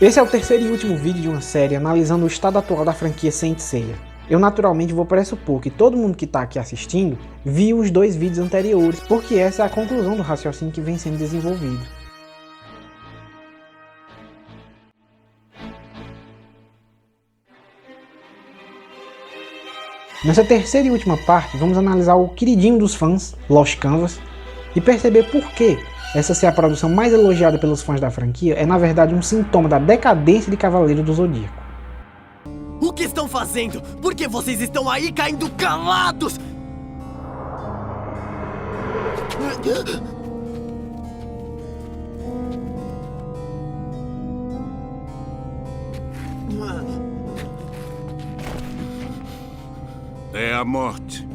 Esse é o terceiro e último vídeo de uma série analisando o estado atual da franquia Saint Seiya. Eu naturalmente vou pressupor que todo mundo que está aqui assistindo viu os 2 vídeos anteriores, porque essa é a conclusão do raciocínio que vem sendo desenvolvido. Nessa terceira e última parte, vamos analisar o queridinho dos fãs, Lost Canvas, e perceber por que essa ser a produção mais elogiada pelos fãs da franquia é na verdade um sintoma da decadência de Cavaleiro do Zodíaco. O que estão fazendo? Por que vocês estão aí caindo calados? É a morte.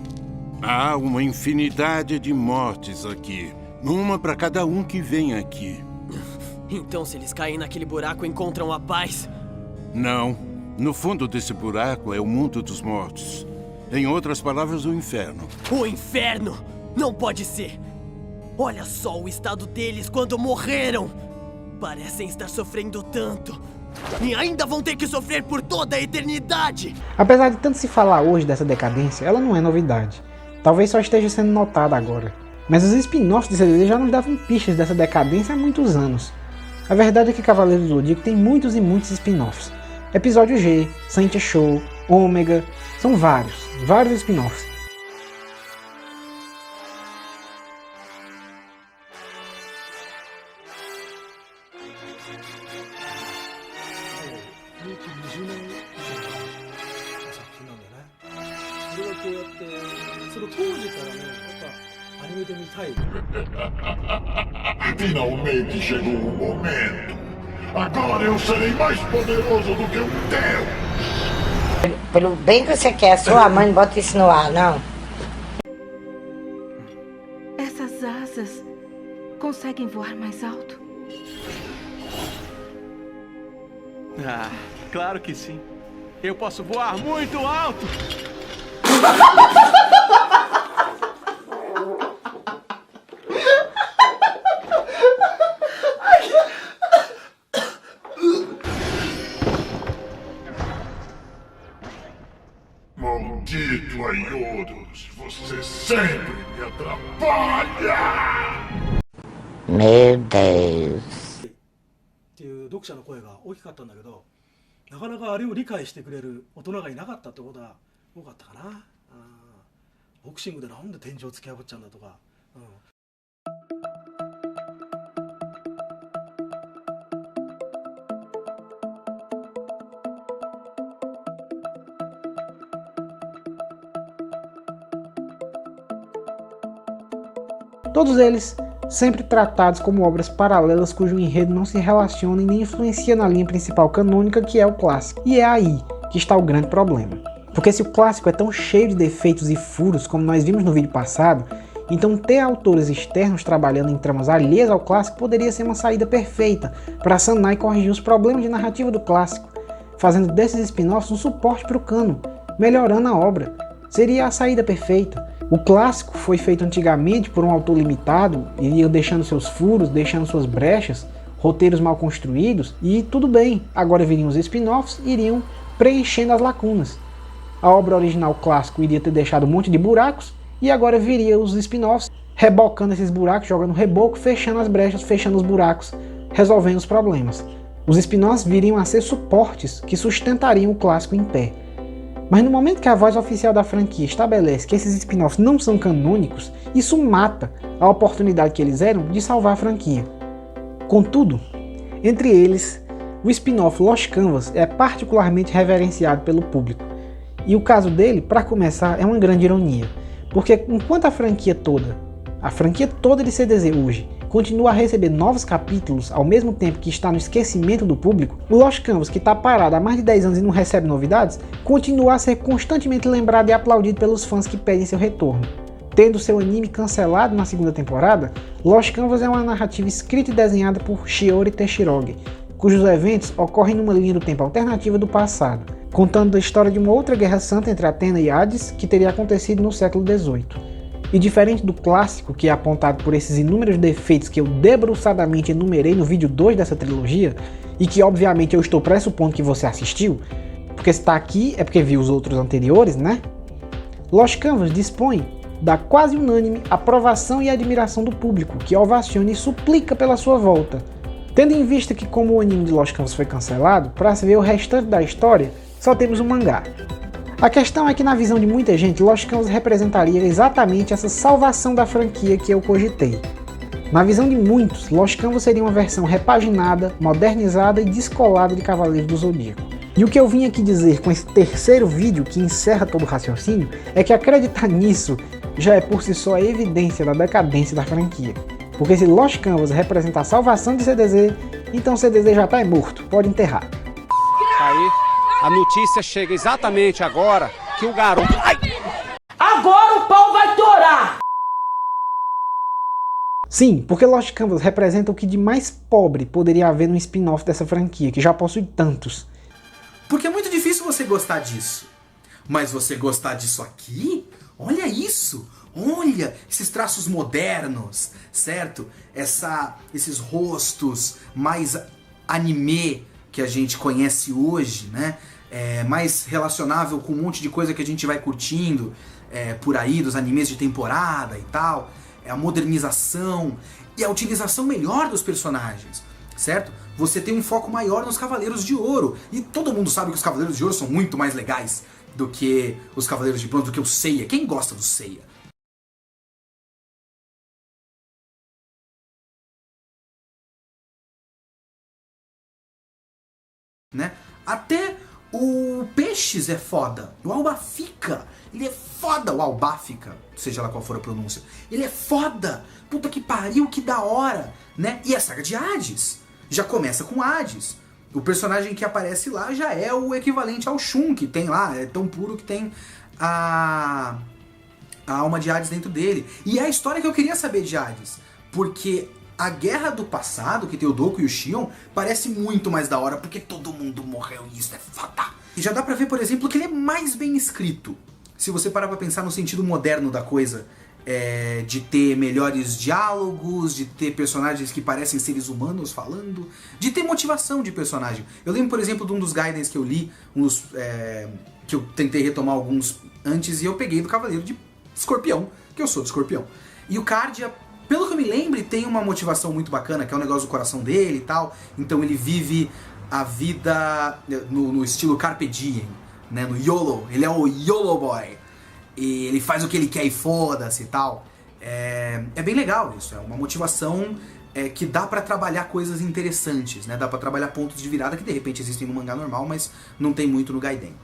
Há uma infinidade de mortes aqui. Uma para cada um que vem aqui. Então se eles caem naquele buraco encontram a paz? Não. No fundo desse buraco é o mundo dos mortos. Em outras palavras, o inferno. O inferno? Não pode ser! Olha só o estado deles quando morreram! Parecem estar sofrendo tanto. E ainda vão ter que sofrer por toda a eternidade! Apesar de tanto se falar hoje dessa decadência, ela não é novidade. Talvez só esteja sendo notada agora. Mas os spin-offs de CDD já nos davam pistas dessa decadência há muitos anos. A verdade é que Cavaleiro do Zodíaco tem muitos e muitos spin-offs. Episódio G, Saint Show, Ômega, são vários spin-offs. Finalmente chegou o momento. Agora eu serei mais poderoso do que um deus. Pelo bem que você quer, sua mãe não bota isso no ar, não. Essas asas conseguem voar mais alto? Ah, claro que sim. Eu posso voar muito alto. Maldito Aiodos, você sempre me atrapalha! Meu Deus. っていう読者の声が大きかったんだけど、なかなかあれを理解してくれる大人がいなかったってことは多かったかな。ボクシングでなんで天井突き破っちゃうんだとか。Todos eles sempre tratados como obras paralelas cujo enredo não se relaciona e nem influencia na linha principal canônica, que é o clássico. E é aí que está o grande problema. Porque se o clássico é tão cheio de defeitos e furos como nós vimos no vídeo passado, então ter autores externos trabalhando em tramas alheias ao clássico poderia ser uma saída perfeita para sanar e corrigir os problemas de narrativa do clássico, fazendo desses spin-offs um suporte para o cânon, melhorando a obra. Seria a saída perfeita. O clássico foi feito antigamente por um autor limitado, iria deixando seus furos, deixando suas brechas, roteiros mal construídos, e tudo bem, agora viriam os spin-offs e iriam preenchendo as lacunas. A obra original clássico iria ter deixado um monte de buracos, e agora viria os spin-offs rebocando esses buracos, jogando reboco, fechando as brechas, fechando os buracos, resolvendo os problemas. Os spin-offs viriam a ser suportes que sustentariam o clássico em pé. Mas no momento que a voz oficial da franquia estabelece que esses spin-offs não são canônicos, isso mata a oportunidade que eles eram de salvar a franquia. Contudo, entre eles, o spin-off Lost Canvas é particularmente reverenciado pelo público. E o caso dele, para começar, é uma grande ironia, porque enquanto a franquia toda de CDZ hoje, continua a receber novos capítulos ao mesmo tempo que está no esquecimento do público, o Lost Canvas, que está parado há mais de 10 anos e não recebe novidades, continua a ser constantemente lembrado e aplaudido pelos fãs que pedem seu retorno. Tendo seu anime cancelado na segunda temporada, Lost Canvas é uma narrativa escrita e desenhada por Shiori Teshiroge, cujos eventos ocorrem numa linha do tempo alternativa do passado, contando a história de uma outra guerra santa entre Atena e Hades que teria acontecido no século XVIII. E diferente do clássico, que é apontado por esses inúmeros defeitos que eu debruçadamente enumerei no vídeo 2 dessa trilogia, e que obviamente eu estou pressupondo que você assistiu, porque se está aqui é porque viu os outros anteriores, né? Lost Canvas dispõe da quase unânime aprovação e admiração do público, que ovaciona e suplica pela sua volta. Tendo em vista que, como o anime de Lost Canvas foi cancelado, para se ver o restante da história, só temos um mangá. A questão é que, na visão de muita gente, Lost Canvas representaria exatamente essa salvação da franquia que eu cogitei. Na visão de muitos, Lost Canvas seria uma versão repaginada, modernizada e descolada de Cavaleiros do Zodíaco. E o que eu vim aqui dizer com esse terceiro vídeo que encerra todo o raciocínio é que acreditar nisso já é por si só a evidência da decadência da franquia. Porque se Lost Canvas representa a salvação de CDZ, então CDZ já tá morto, pode enterrar. Aí, a notícia chega exatamente agora que o garoto... Ai! Agora o pau vai torar! Sim, porque Lost Canvas representa o que de mais pobre poderia haver no spin-off dessa franquia, que já possui tantos. Porque é muito difícil você gostar disso. Mas você gostar disso aqui? Olha isso! Olha esses traços modernos, certo? Esses rostos mais anime que a gente conhece hoje, né? Mais relacionável com um monte de coisa que a gente vai curtindo por aí, dos animes de temporada e tal. A modernização e a utilização melhor dos personagens, certo? Você tem um foco maior nos Cavaleiros de Ouro. E todo mundo sabe que os Cavaleiros de Ouro são muito mais legais do que os Cavaleiros de Bronze, do que o Seiya. Quem gosta do Seiya? Né? Até o Peixes é foda. O Albafica, ele é foda. O Albafica, seja lá qual for a pronúncia. Ele é foda. Puta que pariu, que da hora. Né? E a saga de Hades já começa com Hades. O personagem que aparece lá já é o equivalente ao Shun, que tem lá. É tão puro que tem a alma de Hades dentro dele. E é a história que eu queria saber de Hades. Porque a guerra do passado, que tem o Doku e o Shion, parece muito mais da hora, porque todo mundo morreu e isso é foda. E já dá pra ver, por exemplo, que ele é mais bem escrito. Se você parar pra pensar no sentido moderno da coisa, de ter melhores diálogos, de ter personagens que parecem seres humanos falando, de ter motivação de personagem. Eu lembro, por exemplo, de um dos Gaidens que eu li, que eu tentei retomar alguns antes, e eu peguei do Cavaleiro de Escorpião, que eu sou de Escorpião. E o Cardia, pelo que eu me lembre, tem uma motivação muito bacana, que é o negócio do coração dele e tal. Então ele vive a vida no estilo Carpe Diem, né? No YOLO. Ele é o YOLO Boy. E ele faz o que ele quer e foda-se e tal. É bem legal isso. É uma motivação que dá pra trabalhar coisas interessantes, né? Dá pra trabalhar pontos de virada que de repente existem no mangá normal, mas não tem muito no Gaiden.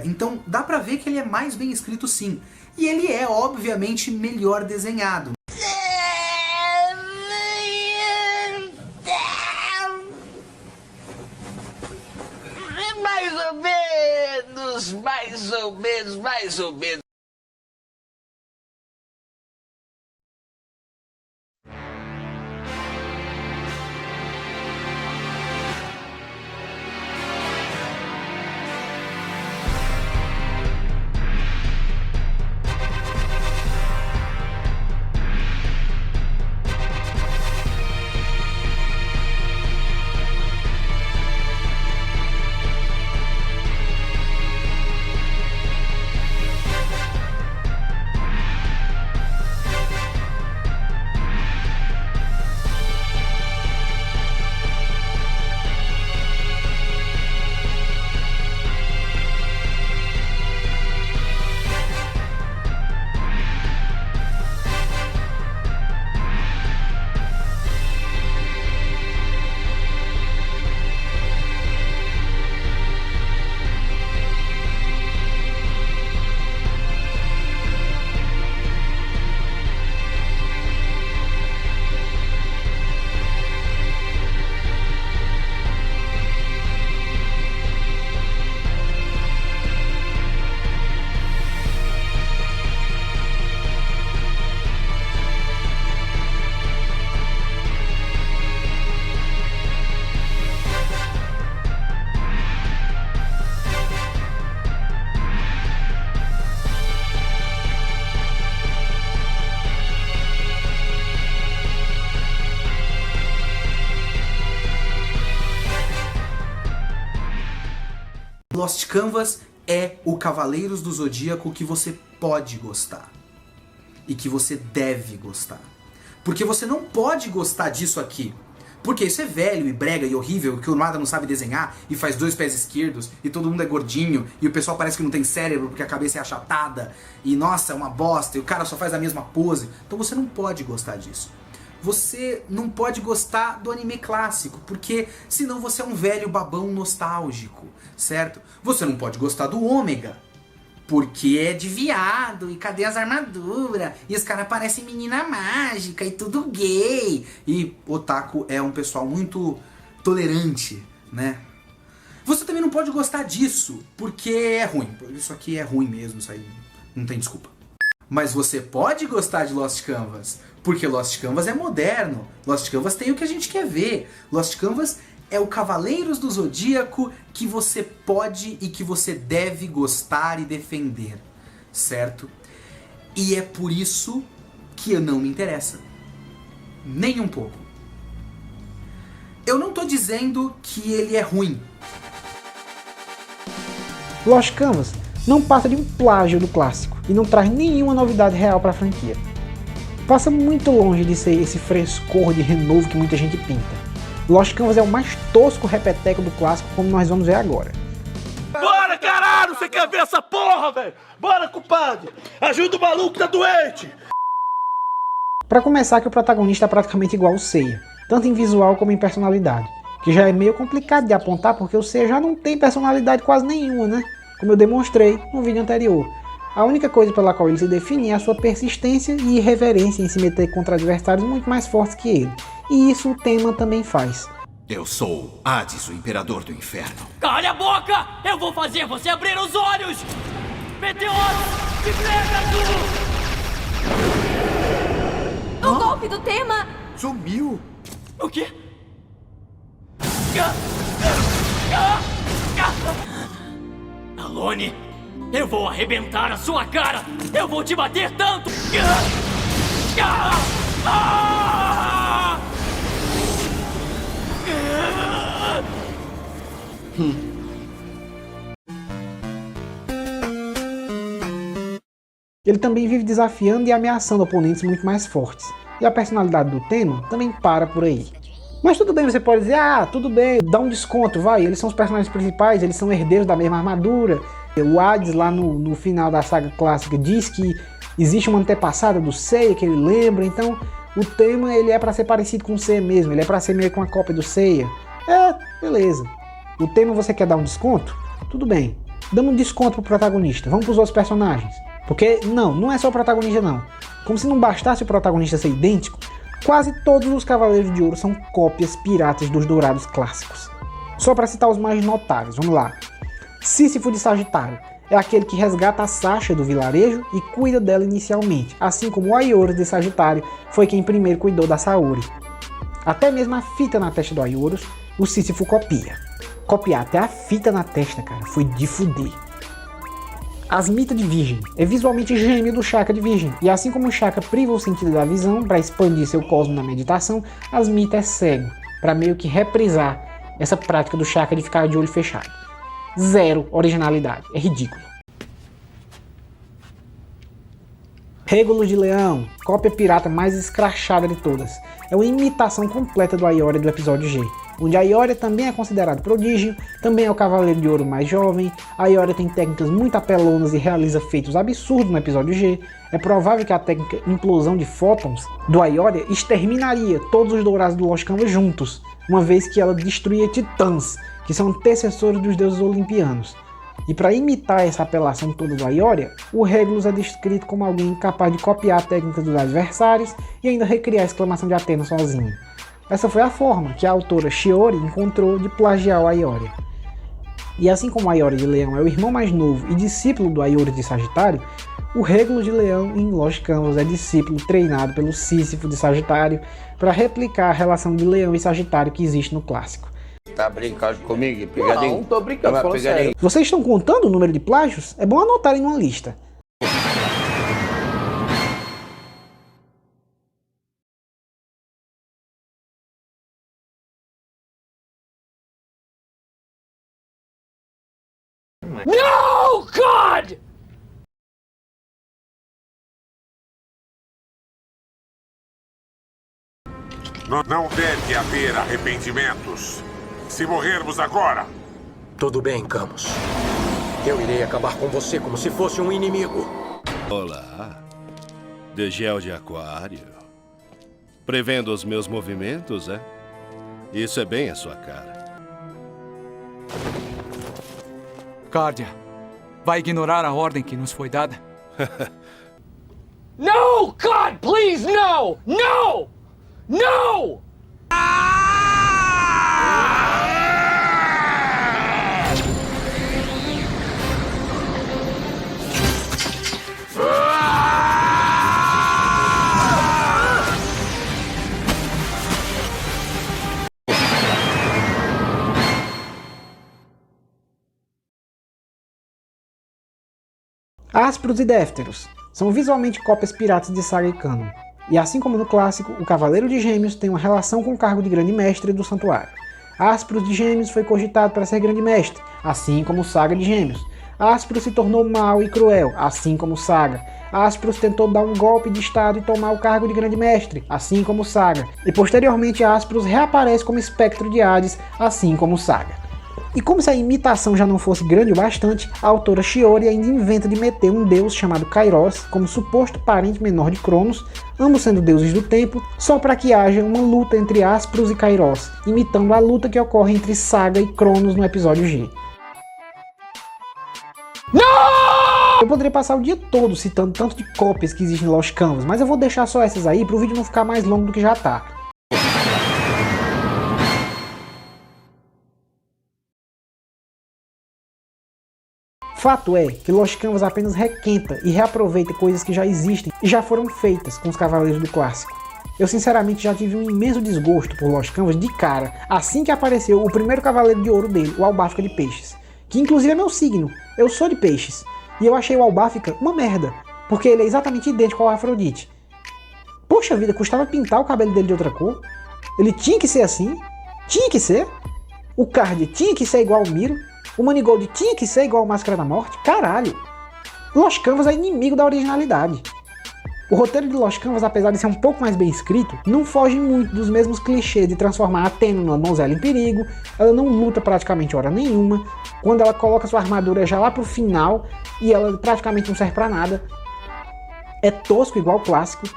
Então dá pra ver que ele é mais bem escrito, sim. E ele é, obviamente, melhor desenhado. Mais ou menos. Lost Canvas é o Cavaleiros do Zodíaco que você pode gostar. E que você deve gostar. Porque você não pode gostar disso aqui. Porque isso é velho e brega e horrível, que o Onoda não sabe desenhar e faz 2 pés esquerdos e todo mundo é gordinho e o pessoal parece que não tem cérebro porque a cabeça é achatada e nossa, é uma bosta e o cara só faz a mesma pose. Então você não pode gostar disso. Você não pode gostar do anime clássico, porque senão você é um velho babão nostálgico, certo? Você não pode gostar do Ômega, porque é de viado, e cadê as armaduras? E os caras parecem menina mágica, e tudo gay. E otaku é um pessoal muito tolerante, né? Você também não pode gostar disso, porque é ruim. Isso aqui é ruim mesmo, isso aí não tem desculpa. Mas você pode gostar de Lost Canvas, porque Lost Canvas é moderno. Lost Canvas tem o que a gente quer ver. Lost Canvas é o Cavaleiros do Zodíaco que você pode e que você deve gostar e defender, certo? E é por isso que não me interessa. Nem um pouco. Eu não tô dizendo que ele é ruim. Lost Canvas não passa de um plágio do clássico e não traz nenhuma novidade real para a franquia. Passa muito longe de ser esse frescor de renovo que muita gente pinta. Lost Canvas é o mais tosco repeteco do clássico, como nós vamos ver agora. Bora, caralho! Você quer ver essa porra, velho? Bora, compadre! Ajuda o maluco que tá doente! Pra começar, que o protagonista é praticamente igual ao Seiya, tanto em visual como em personalidade, que já é meio complicado de apontar porque o Seiya já não tem personalidade quase nenhuma, né? Como eu demonstrei no vídeo anterior. A única coisa pela qual ele se define é a sua persistência e irreverência em se meter contra adversários muito mais fortes que ele. E isso o tema também faz. Eu sou Hades, o Imperador do Inferno. Calha a boca! Eu vou fazer você abrir os olhos! Meteoro de Pegasus! O golpe do tema! Sumiu! O quê? Alone, eu vou arrebentar a sua cara! Eu vou te bater tanto! Ele também vive desafiando e ameaçando oponentes muito mais fortes. E a personalidade do tema também para por aí. Mas tudo bem, você pode dizer, ah, tudo bem, dá um desconto, vai, eles são os personagens principais, eles são herdeiros da mesma armadura. O Hades lá no final da saga clássica diz que existe uma antepassada do Seiya que ele lembra, então o tema ele é para ser parecido com o Seiya mesmo, ele é para ser meio que uma cópia do Seiya. É, beleza. O tema você quer dar um desconto? Tudo bem, damos um desconto pro protagonista, vamos pros outros personagens. Porque não é só o protagonista não. Como se não bastasse o protagonista ser idêntico, quase todos os Cavaleiros de Ouro são cópias piratas dos Dourados clássicos. Só para citar os mais notáveis, vamos lá. Sísifo de Sagitário é aquele que resgata a Sasha do vilarejo e cuida dela inicialmente, assim como o Aioros de Sagitário foi quem primeiro cuidou da Saori. Até mesmo a fita na testa do Aioros, o Sísifo copia. Copiar até a fita na testa, cara, foi de fuder. Asmita de Virgem é visualmente gêmeo do Shaka de Virgem, e assim como o Shaka priva o sentido da visão para expandir seu cosmo na meditação, Asmita é cego, para meio que reprisar essa prática do Shaka de ficar de olho fechado. Zero originalidade, é ridículo. Régolo de Leão, cópia pirata mais escrachada de todas. É uma imitação completa do Aioria do episódio G, onde a Aioria também é considerado prodígio, também é o Cavaleiro de Ouro mais jovem, a Aioria tem técnicas muito apelonas e realiza feitos absurdos no episódio G. É provável que a técnica Implosão de Fótons do Aioria exterminaria todos os Dourados do Lost Canvas juntos, uma vez que ela destruía titãs, que são antecessores dos deuses olimpianos. E para imitar essa apelação toda do Aioria, o Regulus é descrito como alguém capaz de copiar a técnica dos adversários e ainda recriar a exclamação de Atena sozinho. Essa foi a forma que a autora Shiori encontrou de plagiar o Aioria. E assim como o Aioria de Leão é o irmão mais novo e discípulo do Aioria de Sagitário, o Regulus de Leão em Lost Canvas é discípulo treinado pelo Sísifo de Sagitário para replicar a relação de Leão e Sagitário que existe no clássico. Tá brincando comigo? Pegadinho? Não, tô brincando, falando sério. Vocês estão contando o número de plágios? É bom anotarem numa lista. No, God! Não deve haver arrependimentos. Se morrermos agora... Tudo bem, Camus. Eu irei acabar com você como se fosse um inimigo. Olá. De gel de aquário. Prevendo os meus movimentos, é? Isso é bem a sua cara. Cardia, vai ignorar a ordem que nos foi dada? No, God, please, no! No! No! Aspros e Défteros são visualmente cópias piratas de saga e canon, e assim como no clássico, o Cavaleiro de Gêmeos tem uma relação com o cargo de Grande Mestre do Santuário. Aspros de Gêmeos foi cogitado para ser Grande Mestre, assim como Saga de Gêmeos. Aspros se tornou mau e cruel, assim como Saga. Aspros tentou dar um golpe de estado e tomar o cargo de Grande Mestre, assim como Saga. E posteriormente Aspros reaparece como espectro de Hades, assim como Saga. E como se a imitação já não fosse grande o bastante, a autora Shiori ainda inventa de meter um deus chamado Kairos como suposto parente menor de Cronos, ambos sendo deuses do tempo, só para que haja uma luta entre Aspros e Kairos, imitando a luta que ocorre entre Saga e Cronos no episódio G. Eu poderia passar o dia todo citando tanto de cópias que existem em Lost Canvas, mas eu vou deixar só essas aí para o vídeo não ficar mais longo do que já tá. Fato é que Lost Canvas apenas requenta e reaproveita coisas que já existem e já foram feitas com os Cavaleiros do Clássico. Eu sinceramente já tive um imenso desgosto por Lost Canvas de cara, assim que apareceu o primeiro Cavaleiro de Ouro dele, o Albáfica de Peixes, que inclusive é meu signo, eu sou de Peixes, e eu achei o Albáfica uma merda, porque ele é exatamente idêntico ao Afrodite. Poxa vida, custava pintar o cabelo dele de outra cor? Ele tinha que ser assim? Tinha que ser? O Card tinha que ser igual ao Miro? O Manigold tinha que ser igual ao Máscara da Morte? Caralho! Lost Canvas é inimigo da originalidade. O roteiro de Lost Canvas, apesar de ser um pouco mais bem escrito, não foge muito dos mesmos clichês de transformar a Athena numa donzela em perigo, ela não luta praticamente hora nenhuma, quando ela coloca sua armadura já lá pro final e ela praticamente não serve pra nada. É tosco igual o clássico.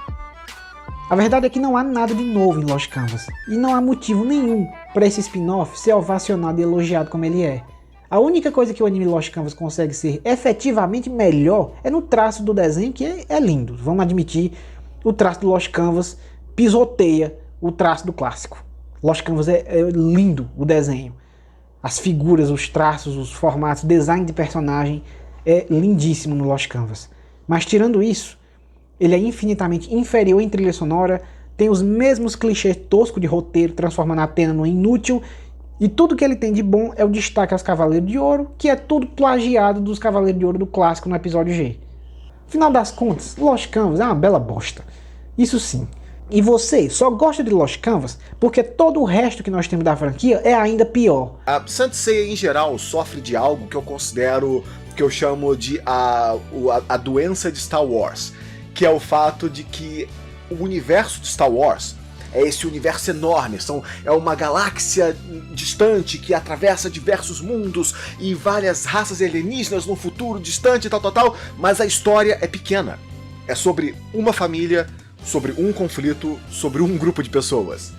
A verdade é que não há nada de novo em Lost Canvas, e não há motivo nenhum para esse spin-off ser ovacionado e elogiado como ele é. A única coisa que o anime Lost Canvas consegue ser efetivamente melhor é no traço do desenho, que é lindo. Vamos admitir, o traço do Lost Canvas pisoteia o traço do clássico. Lost Canvas é lindo, o desenho. As figuras, os traços, os formatos, o design de personagem é lindíssimo no Lost Canvas. Mas tirando isso, ele é infinitamente inferior em trilha sonora, tem os mesmos clichês toscos de roteiro, transformando a Athena no inútil. E tudo que ele tem de bom é o destaque aos Cavaleiros de Ouro, que é tudo plagiado dos Cavaleiros de Ouro do clássico no episódio G. Afinal das contas, Lost Canvas é uma bela bosta. Isso sim. E você só gosta de Lost Canvas porque todo o resto que nós temos da franquia é ainda pior. A Saint Seiya em geral sofre de algo que eu considero, que eu chamo de a doença de Star Wars, que é o fato de que o universo de Star Wars é esse universo enorme, é uma galáxia distante que atravessa diversos mundos e várias raças alienígenas num futuro distante, tal, mas a história é pequena. É sobre uma família, sobre um conflito, sobre um grupo de pessoas.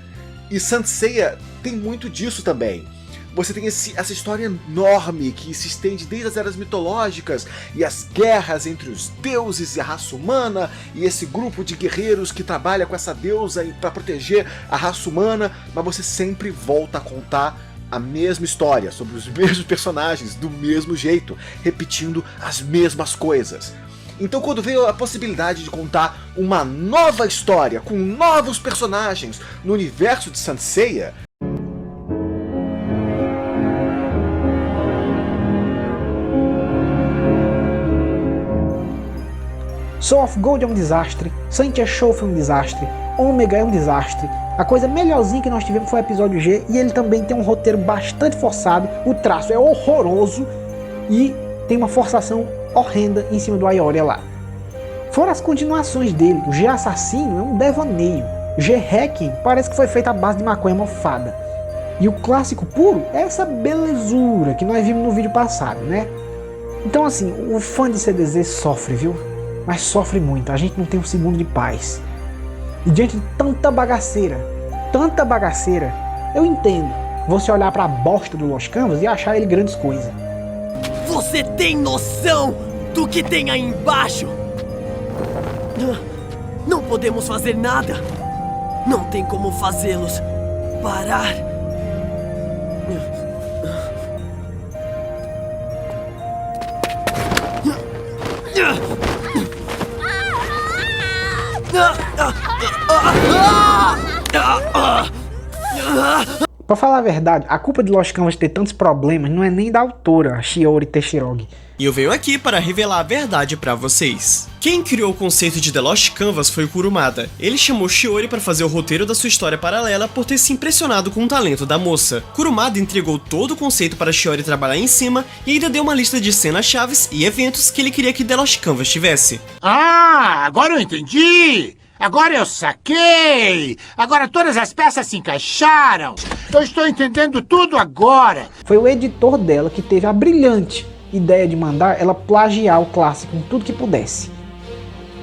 E Saint Seiya tem muito disso também. Você tem essa história enorme que se estende desde as eras mitológicas e as guerras entre os deuses e a raça humana e esse grupo de guerreiros que trabalha com essa deusa para proteger a raça humana, mas você sempre volta a contar a mesma história, sobre os mesmos personagens, do mesmo jeito, repetindo as mesmas coisas. Então quando veio a possibilidade de contar uma nova história com novos personagens no universo de Saint Seiya, Soul of Gold é um desastre, Saint Show foi um desastre, Omega é um desastre. A coisa melhorzinha que nós tivemos foi o episódio G, e ele também tem um roteiro bastante forçado, o traço é horroroso, e tem uma forçação horrenda em cima do Aioria lá. Fora as continuações dele, o G Assassino é um devaneio, o G Hacking parece que foi feito à base de maconha mofada, e o clássico puro é essa belezura que nós vimos no vídeo passado, né? Então assim, o fã de CDZ sofre, viu? Mas sofre muito, a gente não tem um segundo de paz. E diante de tanta bagaceira, eu entendo você olhar pra bosta do Lost Canvas e achar ele grandes coisas. Você tem noção do que tem aí embaixo? Não podemos fazer nada. Não tem como fazê-los parar. Pra falar a verdade, a culpa de Lost Canvas ter tantos problemas não é nem da autora, a Shiori Teshirogi. E eu venho aqui para revelar a verdade pra vocês. Quem criou o conceito de The Lost Canvas foi o Kurumada. Ele chamou Shiori para fazer o roteiro da sua história paralela por ter se impressionado com o talento da moça. Kurumada entregou todo o conceito para Shiori trabalhar em cima e ainda deu uma lista de cenas chaves e eventos que ele queria que The Lost Canvas tivesse. Ah, agora eu entendi! Agora eu saquei! Agora todas as peças se encaixaram! Eu estou entendendo tudo agora! Foi o editor dela que teve a brilhante ideia de mandar ela plagiar o clássico em tudo que pudesse.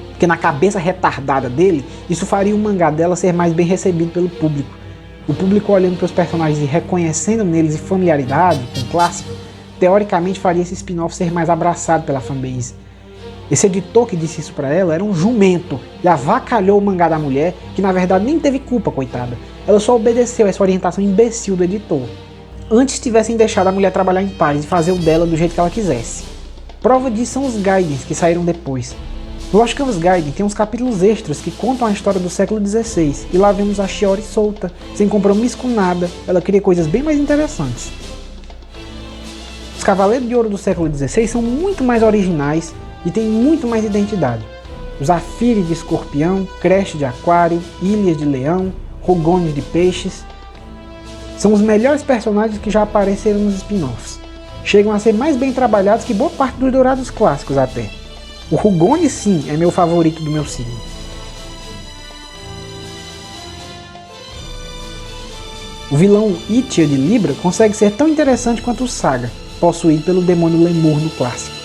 Porque na cabeça retardada dele, isso faria o mangá dela ser mais bem recebido pelo público. O público olhando para os personagens e reconhecendo neles familiaridade com o clássico, teoricamente faria esse spin-off ser mais abraçado pela fanbase. Esse editor que disse isso pra ela era um jumento e avacalhou o mangá da mulher, que na verdade nem teve culpa, coitada. Ela só obedeceu essa orientação imbecil do editor. Antes tivessem deixado a mulher trabalhar em paz e fazer o dela do jeito que ela quisesse. Prova disso são os Gaidens que saíram depois. No Lost Canvas Gaiden tem uns capítulos extras que contam a história do século XVI, e lá vemos a Shiori solta, sem compromisso com nada. Ela cria coisas bem mais interessantes. Os Cavaleiros de Ouro do século XVI são muito mais originais e têm muito mais identidade. Os Zafiri de escorpião, Crash de aquário, Ilhas de leão, Rugone de peixes são os melhores personagens que já apareceram nos spin-offs. Chegam a ser mais bem trabalhados que boa parte dos Dourados clássicos até. O Rugone sim é meu favorito do meu signo. O vilão Itia de Libra consegue ser tão interessante quanto o Saga, possuído pelo demônio Lemur no clássico.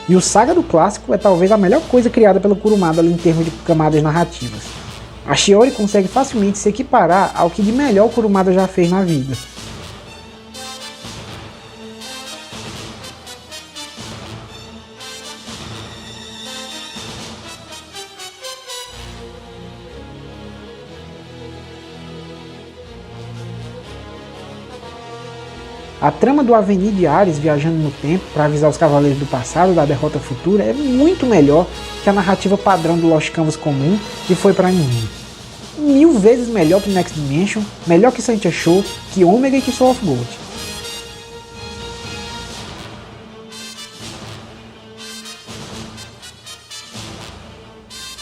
E o Saga do clássico é talvez a melhor coisa criada pelo Kurumada ali em termos de camadas narrativas. A Shiori consegue facilmente se equiparar ao que de melhor o Kurumada já fez na vida. A trama do Avenir de Ares viajando no tempo para avisar os Cavaleiros do passado da derrota futura é muito melhor que a narrativa padrão do Lost Canvas comum que foi para anime. 1000 vezes melhor que Next Dimension, melhor que Saint Show, que Omega e que Soul of Gold.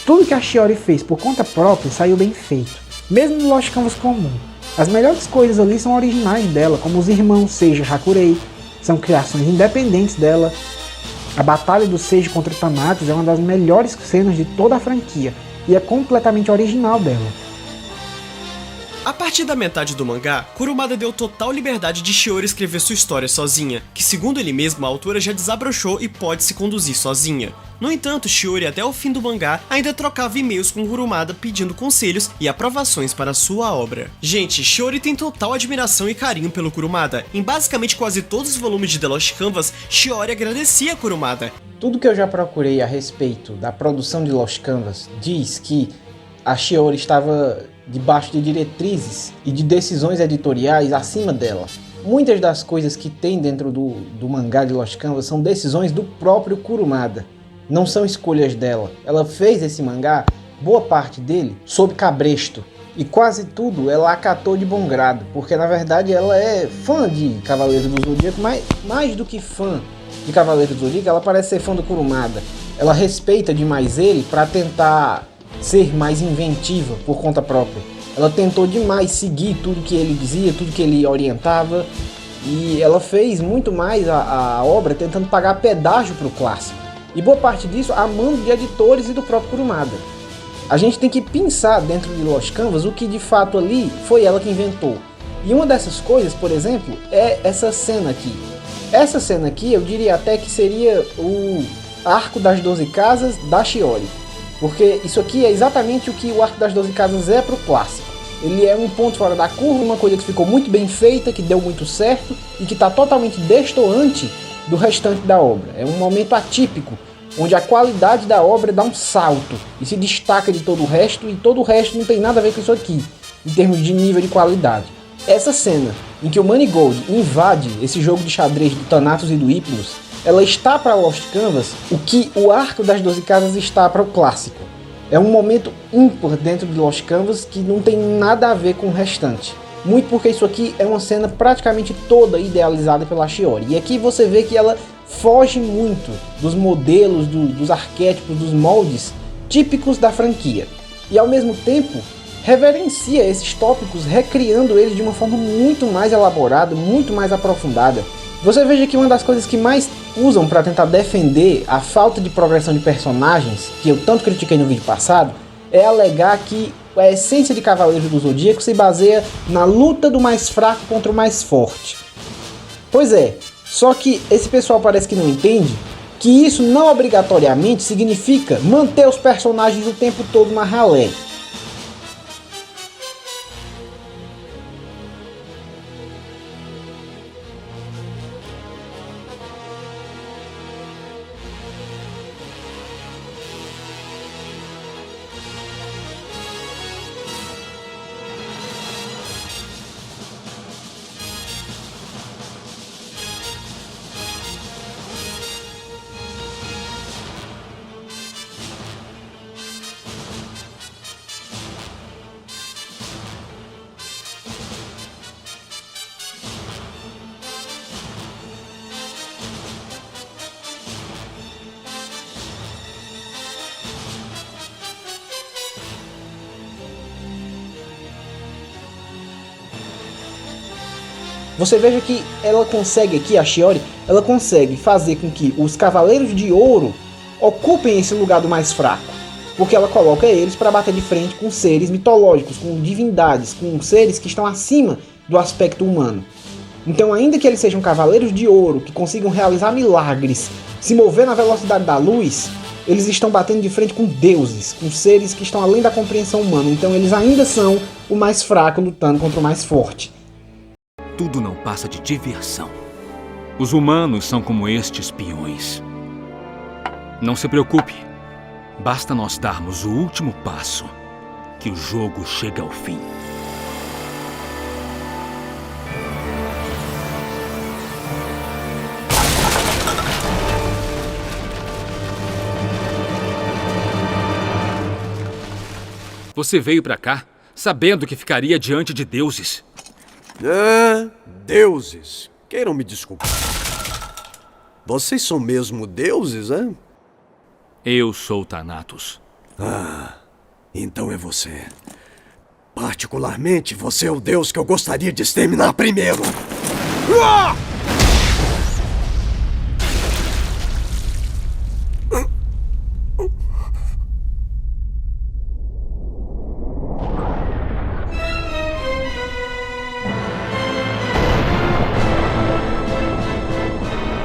Tudo que a Shiori fez por conta própria saiu bem feito, mesmo no Lost Canvas comum. As melhores coisas ali são originais dela, como os irmãos Seiji e Hakurei, são criações independentes dela. A batalha do Seiji contra o Thanatos é uma das melhores cenas de toda a franquia, e é completamente original dela. A partir da metade do mangá, Kurumada deu total liberdade de Shiori escrever sua história sozinha, que segundo ele mesmo a autora já desabrochou e pode se conduzir sozinha. No entanto, Shiori até o fim do mangá ainda trocava e-mails com Kurumada pedindo conselhos e aprovações para sua obra. Gente, Shiori tem total admiração e carinho pelo Kurumada. Em basicamente quase todos os volumes de The Lost Canvas, Shiori agradecia a Kurumada. Tudo que eu já procurei a respeito da produção de Lost Canvas diz que a Shiori estava debaixo de diretrizes e de decisões editoriais acima dela. Muitas das coisas que tem dentro do mangá de Lost Canvas são decisões do próprio Kurumada. Não são escolhas dela. Ela fez esse mangá, boa parte dele, sob cabresto. E quase tudo ela acatou de bom grado, porque na verdade ela é fã de Cavaleiros do Zodíaco, mas mais do que fã de Cavaleiros do Zodíaco, ela parece ser fã do Kurumada. Ela respeita demais ele para tentar ser mais inventiva por conta própria. Ela tentou demais seguir tudo que ele dizia, tudo que ele orientava, E ela fez muito mais a obra tentando pagar pedágio para o clássico. E boa parte disso a mando de editores e do próprio Kurumada. A gente tem que pensar dentro de Lost Canvas o que de fato ali foi ela que inventou. E uma dessas coisas, por exemplo, é essa cena aqui. Essa cena aqui eu diria até que seria o Arco das 12 Casas da Shiori. Porque isso aqui é exatamente o que o Arco das 12 Casas é para o clássico. Ele é um ponto fora da curva, uma coisa que ficou muito bem feita, que deu muito certo e que está totalmente destoante do restante da obra. É um momento atípico, onde a qualidade da obra dá um salto e se destaca de todo o resto, e todo o resto não tem nada a ver com isso aqui, em termos de nível de qualidade. Essa cena em que o Manigold invade esse jogo de xadrez do Thanatos e do Hypnos, ela está para Lost Canvas o que o Arco das 12 Casas está para o clássico. É um momento ímpar dentro de Lost Canvas que não tem nada a ver com o restante. Muito porque isso aqui é uma cena praticamente toda idealizada pela Shiori. E aqui você vê que ela foge muito dos modelos, dos arquétipos, dos moldes típicos da franquia. E ao mesmo tempo reverencia esses tópicos, recriando eles de uma forma muito mais elaborada, muito mais aprofundada. Você veja que uma das coisas que mais usam para tentar defender a falta de progressão de personagens, que eu tanto critiquei no vídeo passado, é alegar que a essência de Cavaleiros do Zodíaco se baseia na luta do mais fraco contra o mais forte. Pois é, só que esse pessoal parece que não entende que isso não obrigatoriamente significa manter os personagens o tempo todo na ralé. Você veja que ela consegue aqui, a Shiori, ela consegue fazer com que os Cavaleiros de Ouro ocupem esse lugar do mais fraco. Porque ela coloca eles para bater de frente com seres mitológicos, com divindades, com seres que estão acima do aspecto humano. Então, ainda que eles sejam Cavaleiros de Ouro, que consigam realizar milagres, se mover na velocidade da luz, eles estão batendo de frente com deuses, com seres que estão além da compreensão humana. Então eles ainda são o mais fraco lutando contra o mais forte. Tudo não passa de diversão. Os humanos são como estes peões. Não se preocupe. Basta nós darmos o último passo, que o jogo chega ao fim. Você veio pra cá sabendo que ficaria diante de deuses. Deuses. Queiram me desculpar. Vocês são mesmo deuses, hein? Eu sou Thanatos. Ah, então é você. Particularmente, você é o deus que eu gostaria de exterminar primeiro. Ah!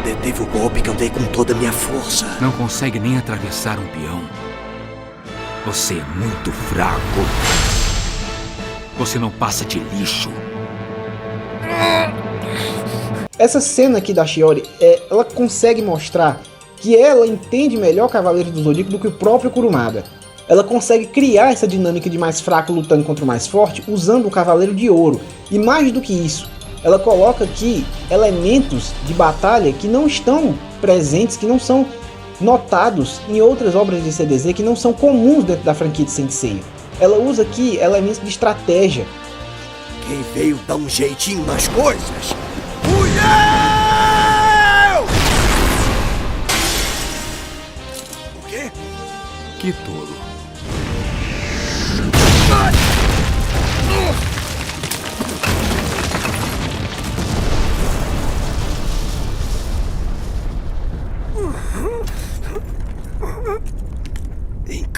Deteve o golpe que eu dei com toda a minha força. Não consegue nem atravessar um peão. Você é muito fraco. Você não passa de lixo. Essa cena aqui da Shiori, ela consegue mostrar que ela entende melhor Cavaleiros do Zodíaco do que o próprio Kurumada. Ela consegue criar essa dinâmica de mais fraco lutando contra o mais forte usando o Cavaleiro de Ouro. E mais do que isso, ela coloca aqui elementos de batalha que não estão presentes, que não são notados em outras obras de CDZ, que não são comuns dentro da franquia de Saint Seiya. Ela usa aqui elementos de estratégia. Quem veio dar um jeitinho nas coisas fui eu! O quê? Que tolo.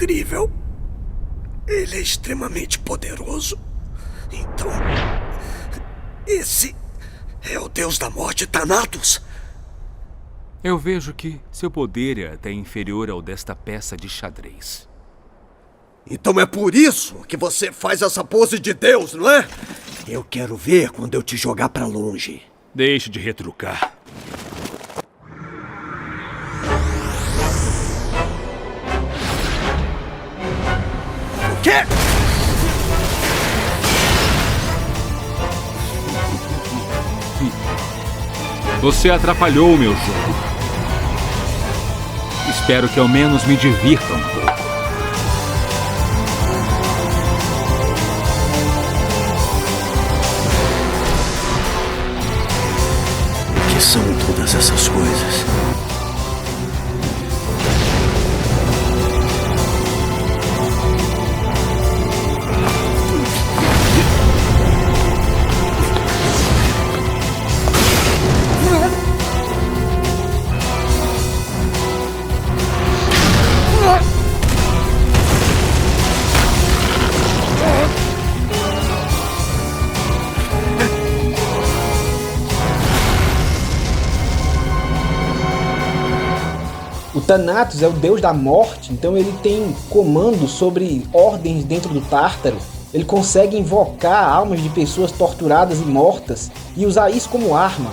incrível. Ele é extremamente poderoso. Então, esse é o deus da morte, Thanatos? Eu vejo que seu poder é até inferior ao desta peça de xadrez. Então é por isso que você faz essa pose de Deus, não é? Eu quero ver quando eu te jogar pra longe. Deixe de retrucar. O quê? Você atrapalhou o meu jogo. Espero que ao menos me divirta um pouco. O que são todas essas coisas? O Thanatos é o deus da morte, então ele tem comando sobre ordens dentro do Tártaro. Ele consegue invocar almas de pessoas torturadas e mortas e usar isso como arma.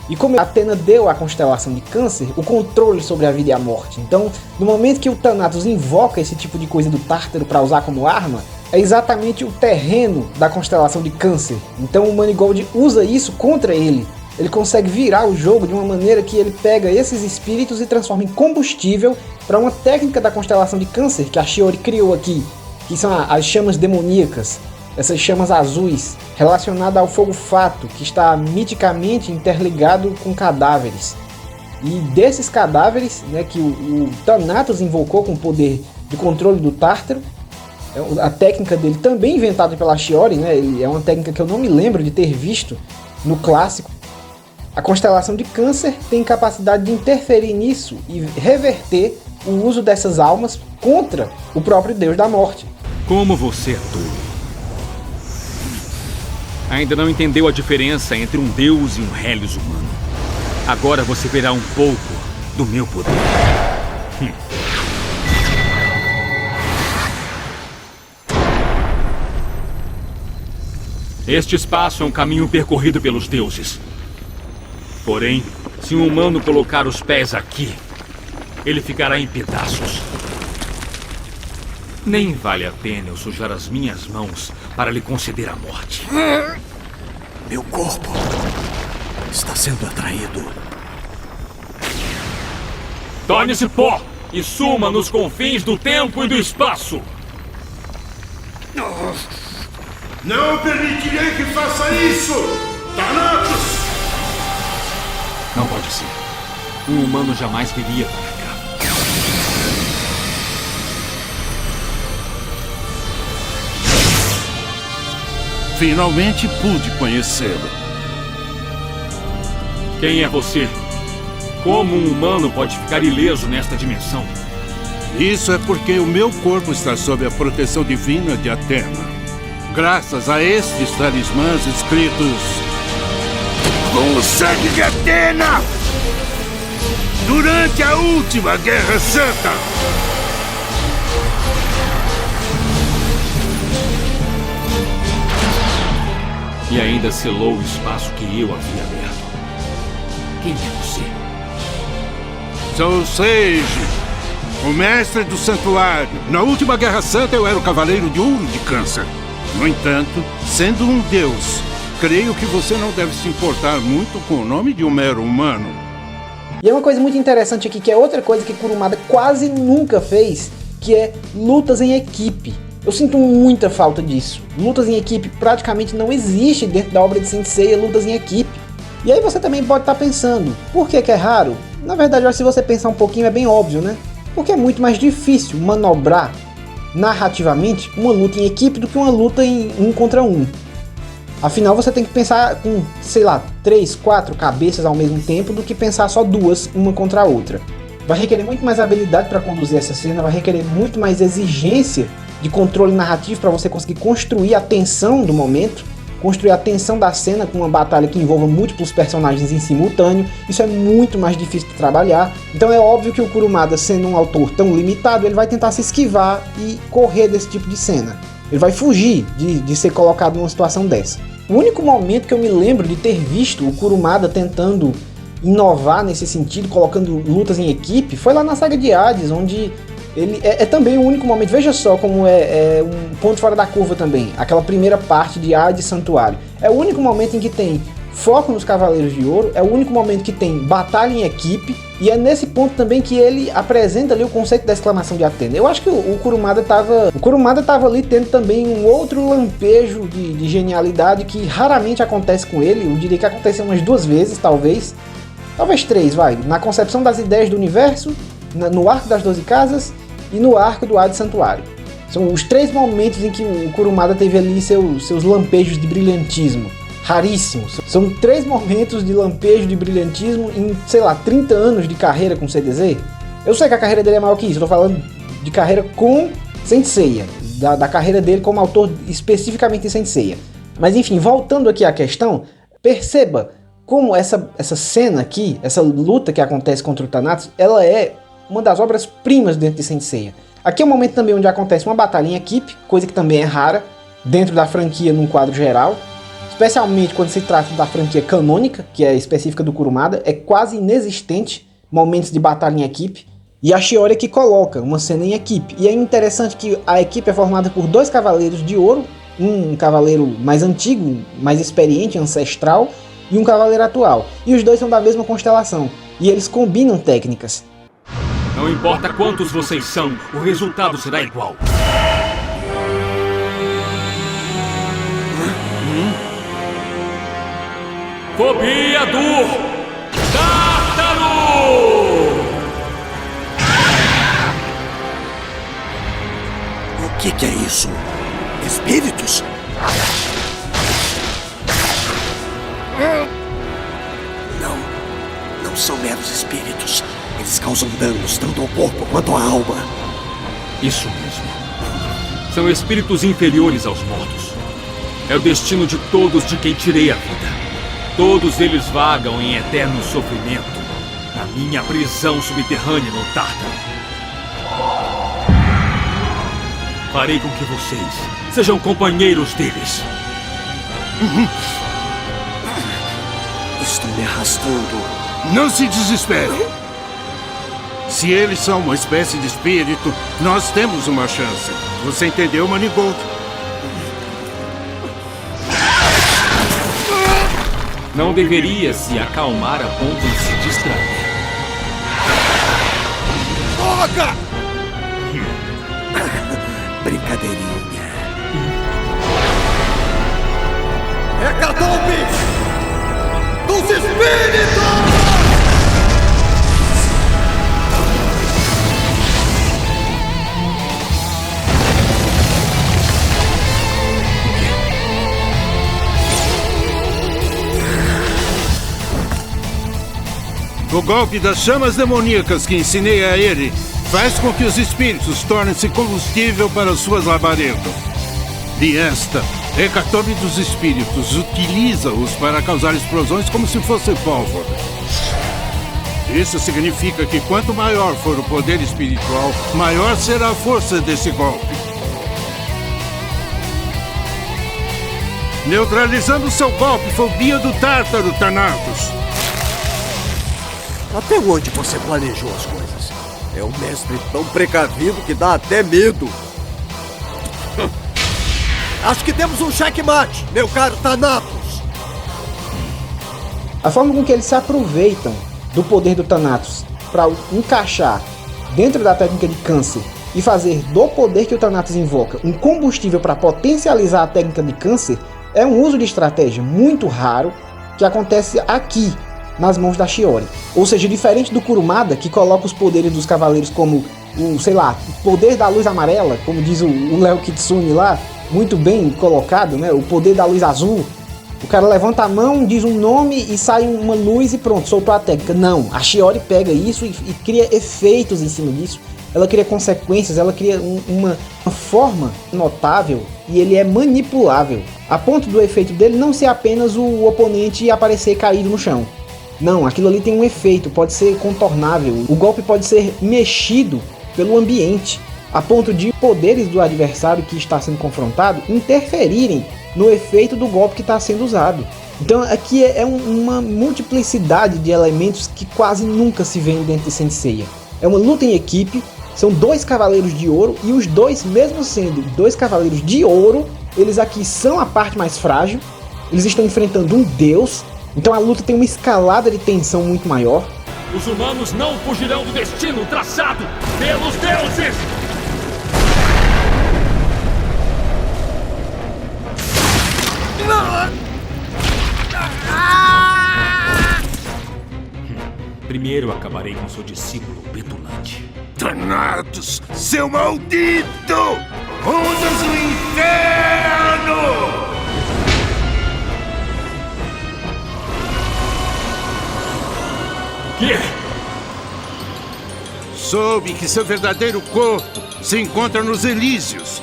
E como Atena deu à constelação de Câncer o controle sobre a vida e a morte. Então, no momento que o Thanatos invoca esse tipo de coisa do Tártaro para usar como arma, é exatamente o terreno da constelação de Câncer. Então o Manigold usa isso contra ele. Ele consegue virar o jogo de uma maneira que ele pega esses espíritos e transforma em combustível para uma técnica da constelação de Câncer que a Shiori criou aqui, que são as chamas demoníacas, essas chamas azuis, relacionadas ao fogo fato, que está miticamente interligado com cadáveres. E desses cadáveres, né, que o Thanatos invocou com o poder de controle do Tártaro, a técnica dele também inventada pela Shiori, né, é uma técnica que eu não me lembro de ter visto no clássico. A constelação de Câncer tem capacidade de interferir nisso e reverter o uso dessas almas contra o próprio deus da morte. Como você é tolo. Ainda não entendeu a diferença entre um deus e um Hélios humano. Agora você verá um pouco do meu poder. Este espaço é um caminho percorrido pelos deuses. Porém, se um humano colocar os pés aqui, ele ficará em pedaços. Nem vale a pena eu sujar as minhas mãos para lhe conceder a morte. Meu corpo está sendo atraído. Torne-se pó e suma nos confins do tempo e do espaço. Não permitirei que faça isso! Thanatos! Não pode ser. Um humano jamais viria para cá. Finalmente pude conhecê-lo. Quem é você? Como um humano pode ficar ileso nesta dimensão? Isso é porque o meu corpo está sob a proteção divina de Atena. Graças a estes talismãs escritos com o sangue de Atena durante a última Guerra Santa. E ainda selou o espaço que eu havia aberto. Quem é você? Sou Sage, o mestre do santuário. Na última Guerra Santa eu era o Cavaleiro de Ouro de Câncer. No entanto, sendo um deus, creio que você não deve se importar muito com o nome de um mero humano. E é uma coisa muito interessante aqui, que é outra coisa que Kurumada quase nunca fez, que é lutas em equipe. Eu sinto muita falta disso. Lutas em equipe praticamente não existe dentro da obra de Saint Seiya, lutas em equipe. E aí você também pode estar pensando, por que é raro? Na verdade, se você pensar um pouquinho, é bem óbvio, né? Porque é muito mais difícil manobrar narrativamente uma luta em equipe do que uma luta em 1 contra 1. Afinal, você tem que pensar com, sei lá, 3, 4 cabeças ao mesmo tempo do que pensar só 2, uma contra a outra. vai requerer muito mais habilidade para conduzir essa cena, vai requerer muito mais exigência de controle narrativo para você conseguir construir a tensão do momento, construir a tensão da cena com uma batalha que envolva múltiplos personagens em simultâneo. Isso é muito mais difícil de trabalhar. Então é óbvio que o Kurumada, sendo um autor tão limitado, ele vai tentar se esquivar e correr desse tipo de cena. Ele vai fugir de ser colocado numa situação dessa. O único momento que eu me lembro de ter visto o Kurumada tentando inovar nesse sentido, colocando lutas em equipe, foi lá na saga de Hades, onde ele é também o único momento. Veja só como é um ponto fora da curva também. Aquela primeira parte de Hades Santuário é o único momento em que tem foco nos Cavaleiros de Ouro, é o único momento que tem batalha em equipe, e é nesse ponto também que ele apresenta ali o conceito da exclamação de Atena. Eu acho que o Kurumada tava ali tendo também um outro lampejo de genialidade que raramente acontece com ele. Eu diria que aconteceu umas 2 vezes, talvez 3, na concepção das ideias do universo, no arco das 12 casas e no arco do Hades Santuário. São os 3 momentos em que o Kurumada teve ali seus lampejos de brilhantismo. Raríssimos. São 3 momentos de lampejo de brilhantismo em, 30 anos de carreira com CDZ. Eu sei que a carreira dele é maior que isso, eu tô falando de carreira com Saint Seiya, da carreira dele como autor especificamente em Saint Seiya. Mas enfim, voltando aqui à questão, perceba como essa cena aqui, essa luta que acontece contra o Thanatos, ela é uma das obras-primas dentro de Saint Seiya. Aqui é um momento também onde acontece uma batalha em equipe, coisa que também é rara dentro da franquia num quadro geral, especialmente quando se trata da franquia canônica, que é específica do Kurumada. É quase inexistente momentos de batalha em equipe, e a Shiori que coloca uma cena em equipe. E é interessante que a equipe é formada por 2 Cavaleiros de Ouro, um cavaleiro mais antigo, mais experiente, ancestral, e um cavaleiro atual, e os 2 são da mesma constelação, e eles combinam técnicas. Não importa quantos vocês são, o resultado será igual. Fobia do Tártaro! O que é isso? Espíritos? Não são meros espíritos. Eles causam danos tanto ao corpo quanto à alma. Isso mesmo. São espíritos inferiores aos mortos. É o destino de todos de quem tirei a vida. Todos eles vagam em eterno sofrimento na minha prisão subterrânea no Tártaro. Farei com que vocês sejam companheiros deles. Estão me arrastando. Não se desespere. Se eles são uma espécie de espírito, nós temos uma chance. Você entendeu, Manigold? Não deveria se acalmar a ponto de se distrair. Toca! Brincadeirinha. Hecatombe dos espíritos! O golpe das chamas demoníacas que ensinei a ele faz com que os espíritos tornem-se combustível para suas labaredas. E esta Hecatombe dos Espíritos utiliza-os para causar explosões como se fosse pólvora. Isso significa que quanto maior for o poder espiritual, maior será a força desse golpe. Neutralizando seu golpe, fobia do Tártaro, Thanatos. Até onde você planejou as coisas? É um mestre tão precavido que dá até medo. Acho que temos um checkmate, meu caro Thanatos. A forma com que eles se aproveitam do poder do Thanatos para encaixar dentro da técnica de câncer e fazer do poder que o Thanatos invoca um combustível para potencializar a técnica de câncer é um uso de estratégia muito raro que acontece aqui nas mãos da Shiori. Ou seja, diferente do Kurumada, que coloca os poderes dos cavaleiros como o poder da luz amarela, como diz o Léo Kitsune lá, muito bem colocado, né? O poder da luz azul. O cara levanta a mão, diz um nome e sai uma luz e pronto, soltou a técnica. Não, a Shiori pega isso e cria efeitos em cima disso. Ela cria consequências, ela cria uma forma notável e ele é manipulável. A ponto do efeito dele não ser apenas o oponente aparecer caído no chão. Não, aquilo ali tem um efeito, pode ser contornável. O golpe pode ser mexido pelo ambiente, a ponto de poderes do adversário que está sendo confrontado interferirem no efeito do golpe que está sendo usado. Então aqui é uma multiplicidade de elementos que quase nunca se vê dentro de Saint Seiya. É uma luta em equipe, são 2 Cavaleiros de Ouro e os dois, mesmo sendo 2 Cavaleiros de Ouro, eles aqui são a parte mais frágil, eles estão enfrentando um deus, então a luta tem uma escalada de tensão muito maior. Os humanos não fugirão do destino traçado pelos deuses! Primeiro acabarei com seu discípulo petulante. Thanatos, seu maldito! Ondas do inferno! Que? Soube que seu verdadeiro corpo se encontra nos Elísios.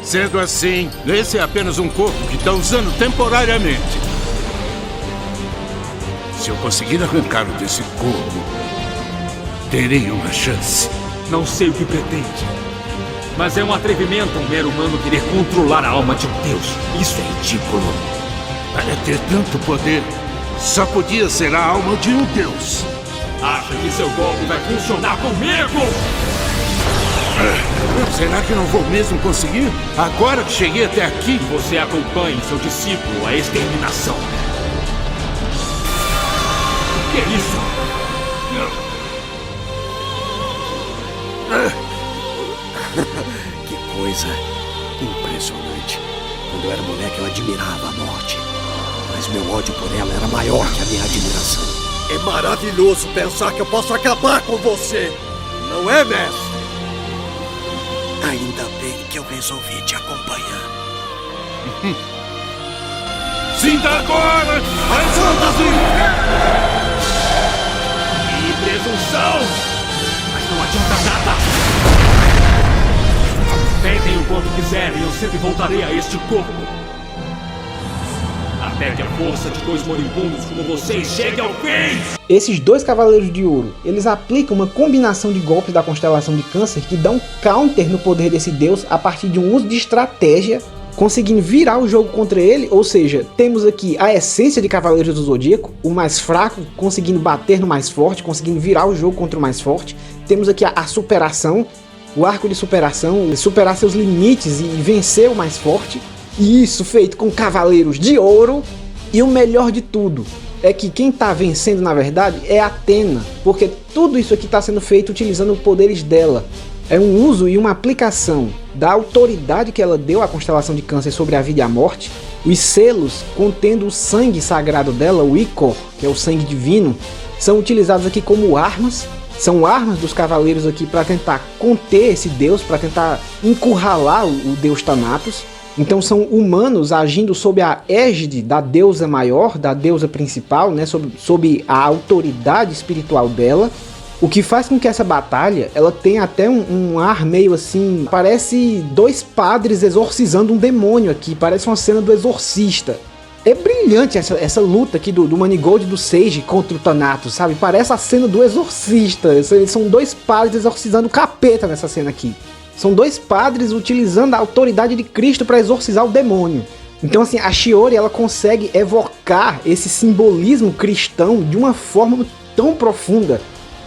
Sendo assim, esse é apenas um corpo que está usando temporariamente. Se eu conseguir arrancá-lo desse corpo, terei uma chance. Não sei o que pretende, mas é um atrevimento um mero humano querer controlar a alma de um deus. Isso é ridículo. Para ter tanto poder, só podia ser a alma de um deus. Acha que seu golpe vai funcionar comigo? Será que não vou mesmo conseguir? Agora que cheguei até aqui... Você acompanhe seu discípulo à exterminação. O que é isso? Que coisa impressionante. Quando eu era moleque eu admirava a morte, mas meu ódio por ela era maior que a minha admiração. É maravilhoso pensar que eu posso acabar com você, não é, mestre? Ainda bem que eu resolvi te acompanhar. Sinta agora as ondas do inferno! Que presunção! Mas não adianta nada! Tentem o quanto quiserem, eu sempre voltarei a este corpo. Até que a força de 2 moribundos como vocês chegue ao fim! Esses 2 Cavaleiros de Ouro, eles aplicam uma combinação de golpes da constelação de Câncer que dão counter no poder desse deus a partir de um uso de estratégia, conseguindo virar o jogo contra ele. Ou seja, temos aqui a essência de Cavaleiros do Zodíaco, o mais fraco conseguindo bater no mais forte, conseguindo virar o jogo contra o mais forte. Temos aqui a superação, o arco de superação, superar seus limites e vencer o mais forte. E isso feito com Cavaleiros de Ouro. E o melhor de tudo é que quem está vencendo na verdade é Athena, porque tudo isso aqui está sendo feito utilizando os poderes dela. É um uso e uma aplicação da autoridade que ela deu à constelação de Câncer sobre a vida e a morte. Os selos contendo o sangue sagrado dela, o Ichor, que é o sangue divino, são utilizados aqui como armas. São armas dos cavaleiros aqui para tentar conter esse deus, para tentar encurralar o deus Thanatos. Então são humanos agindo sob a égide da deusa maior, da deusa principal, né, sob a autoridade espiritual dela. O que faz com que essa batalha ela tenha até um ar meio assim, parece 2 padres exorcizando um demônio aqui, parece uma cena do Exorcista. É brilhante essa luta aqui do Manigold e do Sage contra o Thanatos, sabe? Parece a cena do Exorcista. São 2 padres exorcizando o capeta nessa cena aqui. São 2 padres utilizando a autoridade de Cristo para exorcizar o demônio. Então assim, a Shiori ela consegue evocar esse simbolismo cristão de uma forma tão profunda.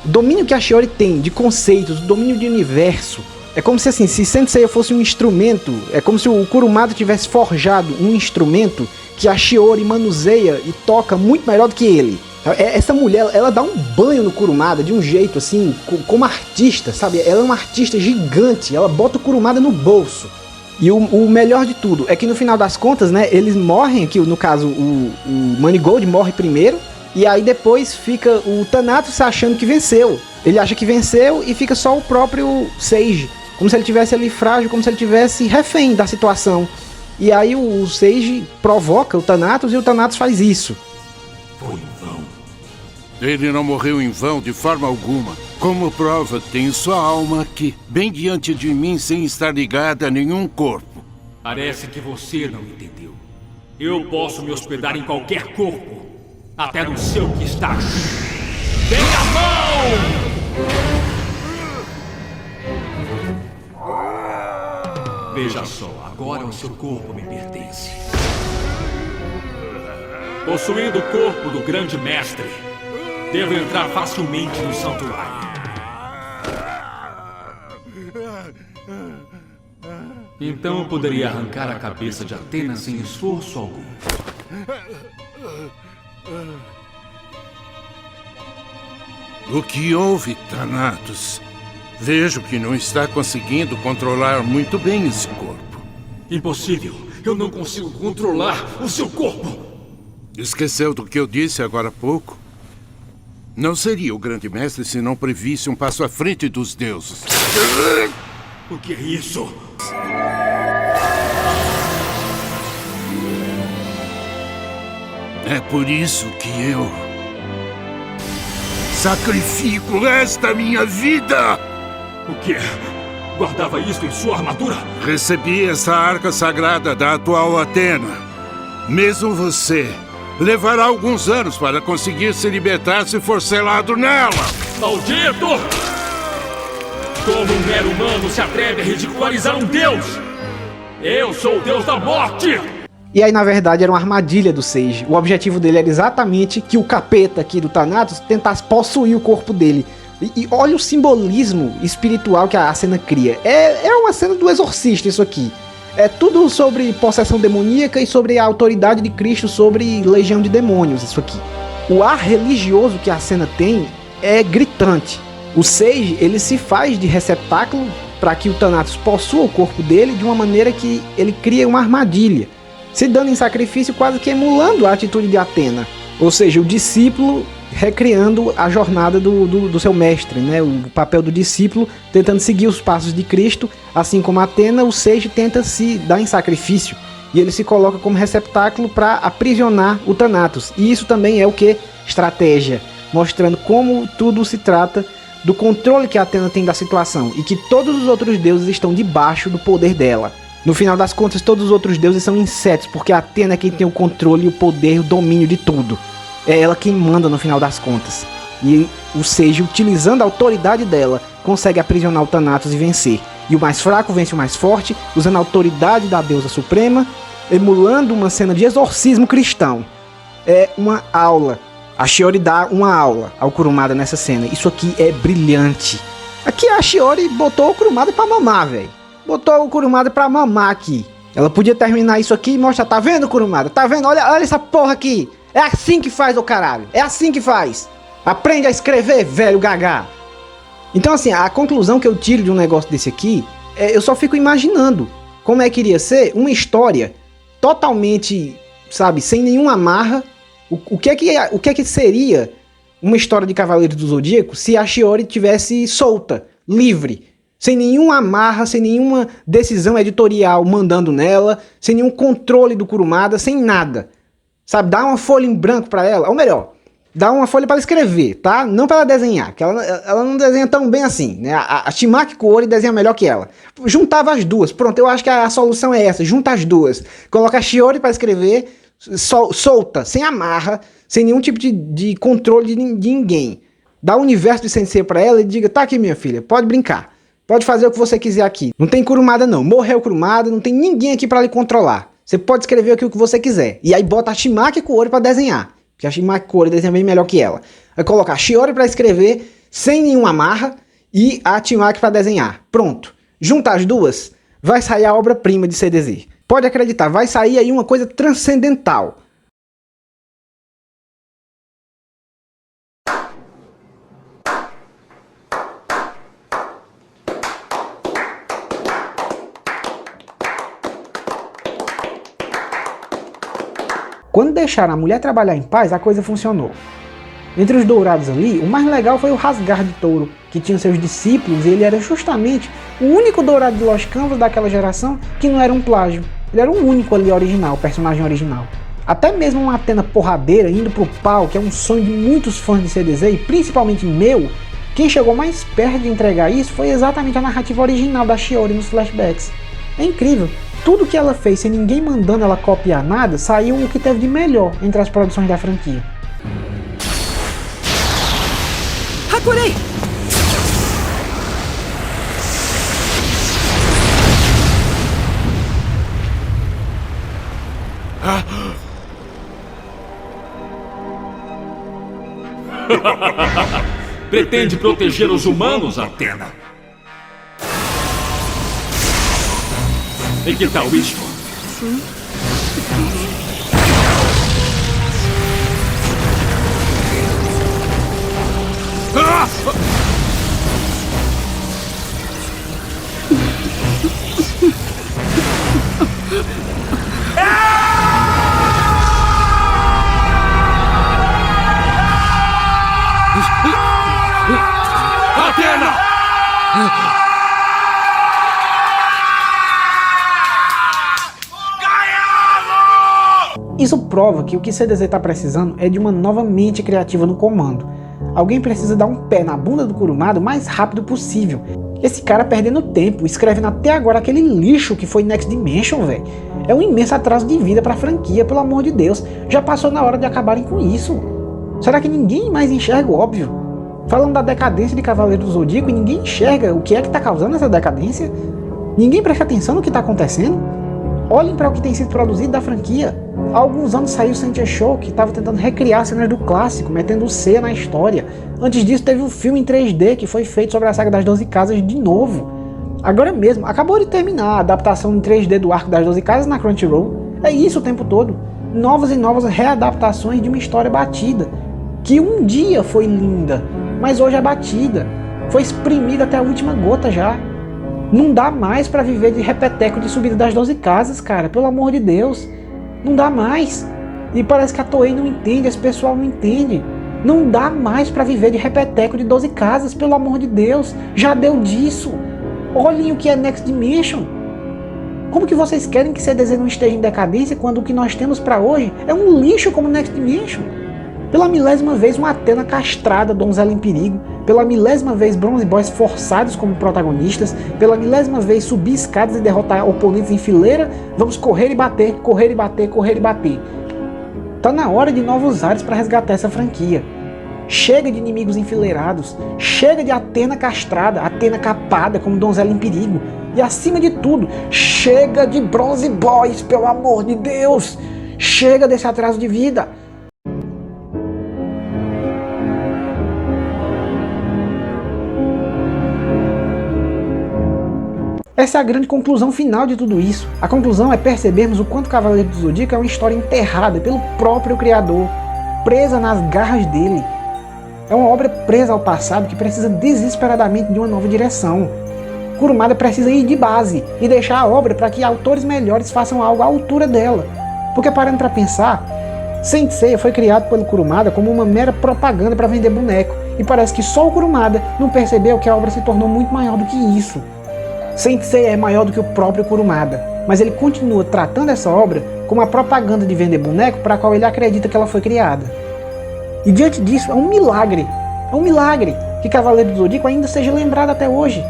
O domínio que a Shiori tem de conceitos, o domínio de universo, é como se assim, se Saint Seiya fosse um instrumento, é como se o Kurumada tivesse forjado um instrumento que a Shiori manuseia e toca muito melhor do que ele. Essa mulher, ela dá um banho no Kurumada de um jeito assim, como artista, sabe? Ela é uma artista gigante, ela bota o Kurumada no bolso. E o melhor de tudo é que no final das contas, né, eles morrem aqui, no caso o Manigold morre primeiro, e aí depois fica o Thanatos achando que venceu. Ele acha que venceu e fica só o próprio Sage, como se ele tivesse ali frágil, como se ele tivesse refém da situação. E aí o Sage provoca o Thanatos e o Thanatos faz isso. Foi em vão. Ele não morreu em vão de forma alguma. Como prova, tenho sua alma aqui, bem diante de mim, sem estar ligada a nenhum corpo. Parece que você não entendeu. Eu posso me hospedar em qualquer corpo, até no seu que está aqui. Dê a mão! Veja só, agora o seu corpo me pertence. Possuindo o corpo do grande mestre, devo entrar facilmente no santuário. Então eu poderia arrancar a cabeça de Atena sem esforço algum. O que houve, Thanatos? Vejo que não está conseguindo controlar muito bem esse corpo. Impossível! Eu não consigo controlar o seu corpo! Esqueceu do que eu disse agora há pouco? Não seria o grande mestre se não previsse um passo à frente dos deuses. O que é isso? É por isso que eu sacrifico esta minha vida! O quê? Guardava isso em sua armadura? Recebi essa arca sagrada da atual Atena. Mesmo você levará alguns anos para conseguir se libertar se for selado nela! Maldito! Como um mero humano se atreve a ridicularizar um deus? Eu sou o deus da morte! E aí, na verdade, era uma armadilha do Sage. O objetivo dele era exatamente que o capeta aqui do Thanatos tentasse possuir o corpo dele. E olha o simbolismo espiritual que a cena cria. É uma cena do Exorcista isso aqui. É tudo sobre possessão demoníaca e sobre a autoridade de Cristo sobre legião de demônios, isso aqui. O ar religioso que a cena tem é gritante. O Sage, ele se faz de receptáculo para que o Thanatos possua o corpo dele de uma maneira que ele cria uma armadilha, se dando em sacrifício quase que emulando a atitude de Atena. Ou seja, o discípulo recriando a jornada do seu mestre, né? O papel do discípulo tentando seguir os passos de Cristo, assim como Atena, o Sage tenta se dar em sacrifício. E ele se coloca como receptáculo para aprisionar o Thanatos. E isso também é o que? Estratégia. Mostrando como tudo se trata do controle que Atena tem da situação. E que todos os outros deuses estão debaixo do poder dela. No final das contas, todos os outros deuses são insetos, porque Atena é quem tem o controle, o poder, o domínio de tudo. É ela quem manda no final das contas. E o Sage, utilizando a autoridade dela, consegue aprisionar o Thanatos e vencer. E o mais fraco vence o mais forte, usando a autoridade da deusa suprema, emulando uma cena de exorcismo cristão. É uma aula. A Shiori dá uma aula ao Kurumada nessa cena. Isso aqui é brilhante. Aqui a Shiori botou o Kurumada pra mamar, velho. Botou o Kurumada pra mamar aqui. Ela podia terminar isso aqui e mostrar. Tá vendo, Kurumada? Tá vendo? Olha essa porra aqui. É assim que faz, ô caralho. É assim que faz. Aprende a escrever, velho gagá. Então, assim, a conclusão que eu tiro de um negócio desse aqui, eu só fico imaginando como é que iria ser uma história totalmente, sabe, sem nenhuma amarra. O que é que seria uma história de Cavaleiros do Zodíaco se a Shiori tivesse solta, livre, sem nenhuma amarra, sem nenhuma decisão editorial mandando nela, sem nenhum controle do Kurumada, sem nada. Sabe, dá uma folha em branco pra ela, ou melhor, dá uma folha para escrever, tá? Não para ela desenhar, que ela não desenha tão bem assim, né? A Shimaki Kuori desenha melhor que ela. Juntava as duas, pronto, eu acho que a solução é essa, junta as duas. Coloca a Shiori para escrever, solta, sem amarra, sem nenhum tipo de controle de ninguém. Dá o universo de Sensei pra ela e diga, tá aqui minha filha, pode brincar. Pode fazer o que você quiser aqui. Não tem Kurumada não, morreu Kurumada, não tem ninguém aqui para lhe controlar. Você pode escrever aqui o que você quiser. E aí bota a Shimaki Kuori pra desenhar. Porque a Shimaki Kuori desenha bem melhor que ela. Vai colocar a Shiori pra escrever, sem nenhuma amarra, e a Shimaki pra desenhar. Pronto. Junta as duas, vai sair a obra-prima de CDZ. Pode acreditar, vai sair aí uma coisa transcendental. Quando deixaram a mulher trabalhar em paz, a coisa funcionou. Entre os dourados ali, o mais legal foi o Rasgar de Touro, que tinha seus discípulos e ele era justamente o único dourado de Lost Canvas daquela geração que não era um plágio. Ele era o único ali original, o personagem original. Até mesmo uma Athena porradeira indo pro pau, que é um sonho de muitos fãs de CDZ e principalmente meu, quem chegou mais perto de entregar isso foi exatamente a narrativa original da Shiori nos flashbacks. É incrível, tudo que ela fez sem ninguém mandando ela copiar nada, saiu o que teve de melhor entre as produções da franquia. Hakurei! Pretende proteger os humanos, Athena? E que tal isto? Athena! Isso prova que o que CDZ está precisando é de uma nova mente criativa no comando. Alguém precisa dar um pé na bunda do Kurumada o mais rápido possível. Esse cara perdendo tempo, escrevendo até agora aquele lixo que foi Next Dimension, velho. É um imenso atraso de vida pra franquia, pelo amor de Deus. Já passou na hora de acabarem com isso. Será que ninguém mais enxerga o óbvio? Falando da decadência de Cavaleiro do Zodíaco e ninguém enxerga o que é que tá causando essa decadência? Ninguém presta atenção no que tá acontecendo? Olhem para o que tem sido produzido da franquia. Há alguns anos saiu o Sentia Show, que estava tentando recriar cenas do clássico, metendo o C na história. Antes disso teve um filme em 3D que foi feito sobre a saga das 12 Casas de novo. Agora mesmo, acabou de terminar a adaptação em 3D do Arco das 12 Casas na Crunchyroll. É isso o tempo todo. Novas e novas readaptações de uma história batida. Que um dia foi linda, mas hoje é batida. Foi exprimida até a última gota já. Não dá mais pra viver de repeteco de subida das 12 casas, cara. Pelo amor de Deus. Não dá mais. E parece que a Toei não entende, esse pessoal não entende. Não dá mais pra viver de repeteco de 12 casas, pelo amor de Deus. Já deu disso. Olhem o que é Next Dimension. Como que vocês querem que CDZ não esteja em decadência quando o que nós temos pra hoje é um lixo como Next Dimension? Pela milésima vez uma Athena castrada, donzela em perigo. Pela milésima vez Bronze Boys forçados como protagonistas. Pela milésima vez subir escadas e derrotar oponentes em fileira. Vamos correr e bater, correr e bater, correr e bater. Tá na hora de novos ares para resgatar essa franquia. Chega de inimigos enfileirados. Chega de Athena castrada, Athena capada como donzela em perigo. E acima de tudo, chega de Bronze Boys, pelo amor de Deus. Chega desse atraso de vida. Essa é a grande conclusão final de tudo isso. A conclusão é percebermos o quanto Cavaleiro do Zodíaco é uma história enterrada pelo próprio criador, presa nas garras dele. É uma obra presa ao passado que precisa desesperadamente de uma nova direção. Kurumada precisa ir de base e deixar a obra para que autores melhores façam algo à altura dela. Porque parando para pensar, Saint Seiya foi criado pelo Kurumada como uma mera propaganda para vender boneco, e parece que só o Kurumada não percebeu que a obra se tornou muito maior do que isso. Saint Seiya é maior do que o próprio Kurumada, mas ele continua tratando essa obra como uma propaganda de vender boneco para a qual ele acredita que ela foi criada. E diante disso, é um milagre que Cavaleiro do Zodíaco ainda seja lembrado até hoje.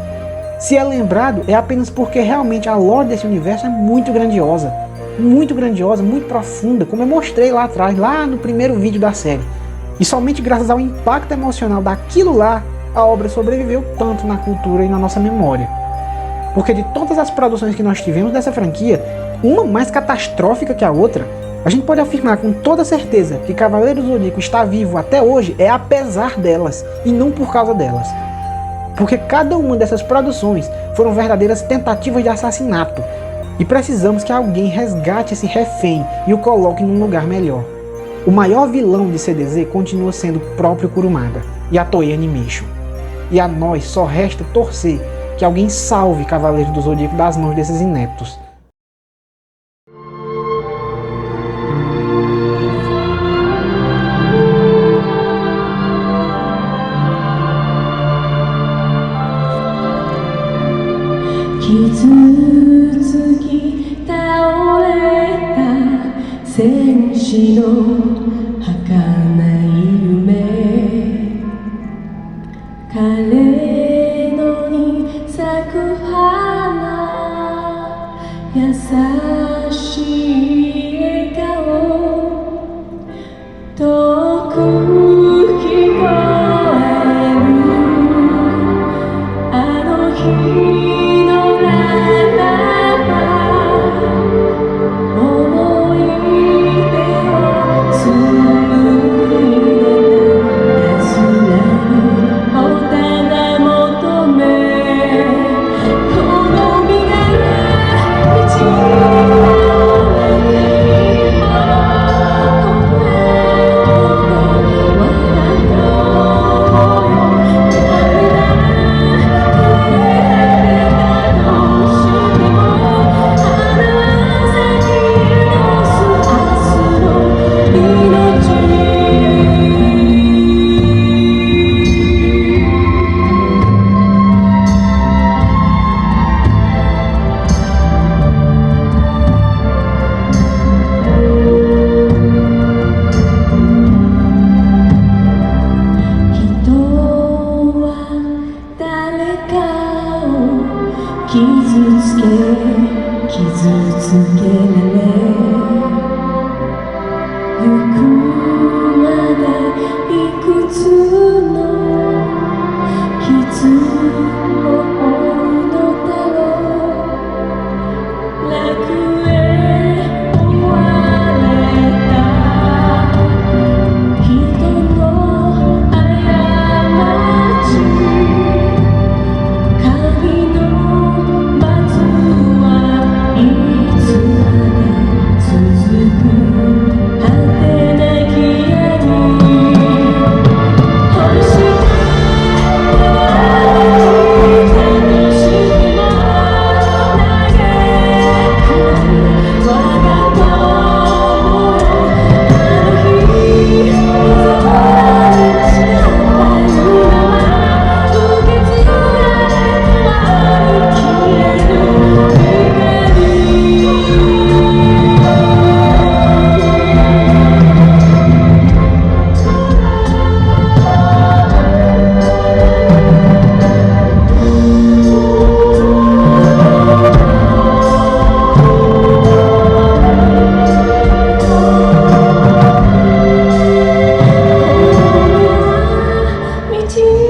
Se é lembrado, é apenas porque realmente a lore desse universo é muito grandiosa, muito profunda, como eu mostrei lá atrás, lá no primeiro vídeo da série. E somente graças ao impacto emocional daquilo lá, a obra sobreviveu tanto na cultura e na nossa memória. Porque de todas as produções que nós tivemos dessa franquia, uma mais catastrófica que a outra, a gente pode afirmar com toda certeza que Cavaleiro do Zodíaco está vivo até hoje é apesar delas, e não por causa delas. Porque cada uma dessas produções foram verdadeiras tentativas de assassinato, e precisamos que alguém resgate esse refém e o coloque num lugar melhor. O maior vilão de CDZ continua sendo o próprio Kurumada e a Toei Animation. E a nós só resta torcer que alguém salve Cavaleiro do Zodíaco das mãos desses ineptos. Kizu tsuki taori 戦士の儚い夢枯れ野に咲く花優しい笑顔遠く聞こえるあの日のララバ思い出を紡いで安らぎをただ求めこの身が導